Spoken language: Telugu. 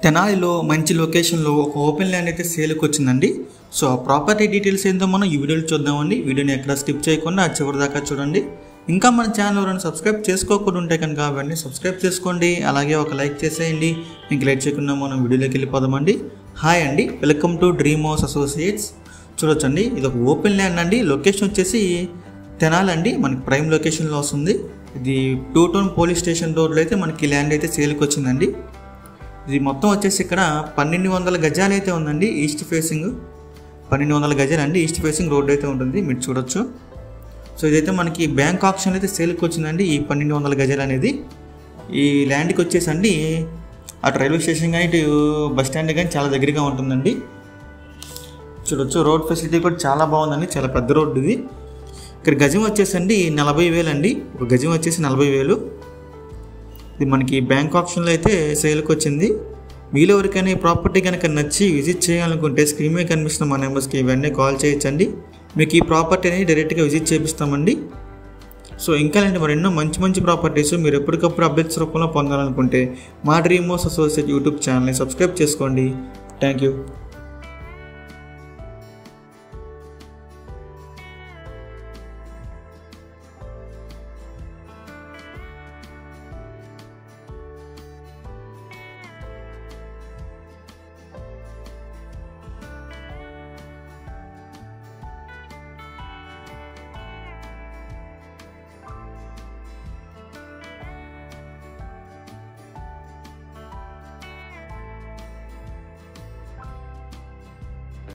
తెనాలిలో మంచి లొకేషన్లో ఒక ఓపెన్ ల్యాండ్ అయితే సేల్కి వచ్చిందండి. సో ఆ ప్రాపర్టీ డీటెయిల్స్ ఏందో మనం ఈ వీడియోలో చూద్దామండి. వీడియోని ఎక్కడ స్కిప్ చేయకుండా చివరి దాకా చూడండి. ఇంకా మన ఛానల్ ఎవరైనా సబ్స్క్రైబ్ చేసుకోకుండా ఉంటే కనుక అవన్నీ సబ్స్క్రైబ్ చేసుకోండి. అలాగే ఒక లైక్ చేసేయండి. ఇంక లైక్ చేయకుండా మనం వీడియోలోకి వెళ్ళిపోదామండి. హాయ్ అండి, welcome to dream house associates. చూడొచ్చండి, ఇది ఒక ఓపెన్ ల్యాండ్ అండి. లొకేషన్ వచ్చేసి తెనాలి అండి, మనకి ప్రైమ్ లొకేషన్లో వస్తుంది. ఇది 2 టౌన్ పోలీస్ స్టేషన్ రోడ్లో అయితే మనకి ల్యాండ్ అయితే సేల్కి వచ్చిందండి. ఇది మొత్తం వచ్చేసి ఇక్కడ 1200 గజాలు అయితే ఉందండి. ఈస్ట్ ఫేసింగ్ 1200 గజాలు అండి. ఈస్ట్ ఫేసింగ్ రోడ్ అయితే ఉంటుంది, మీరు చూడొచ్చు. సో ఇదైతే మనకి బ్యాంక్ ఆప్షన్ అయితే సేల్కి వచ్చిందండి. ఈ 1200 గజాలు అనేది ఈ ల్యాండ్కి వచ్చేసి అండి అటు రైల్వే స్టేషన్ కానీ ఇటు బస్ స్టాండ్ కానీ చాలా దగ్గరగా ఉంటుందండి. చూడొచ్చు, రోడ్ ఫెసిలిటీ కూడా చాలా బాగుందండి. చాలా పెద్ద రోడ్డు ఇది. ఇక్కడ గజం వచ్చేసండి 40,000 అండి. ఒక గజం వచ్చేసి 40,000. ఇది మనకి బ్యాంక్ ఆప్షన్లో అయితే సేల్కి వచ్చింది. మీలో ఎవరికైనా ఈ ప్రాపర్టీ కనుక నచ్చి విజిట్ చేయాలనుకుంటే స్క్రీన్ మీద కనిపిస్తున్న మా నెంబర్స్కి ఇవన్నీ కాల్ చేయొచ్చండి. మీకు ఈ ప్రాపర్టీ అనేది డైరెక్ట్గా విజిట్ చేపిస్తామండి. సో ఇంకా ఇలాంటి మరెన్నో మంచి ప్రాపర్టీస్ మీరు ఎప్పటికప్పుడు అప్డేట్స్ రూపంలో పొందాలనుకుంటే మా డ్రీమ్ హౌస్ అసోసియేట్ యూట్యూబ్ ఛానల్ని సబ్స్క్రైబ్ చేసుకోండి. Thank you.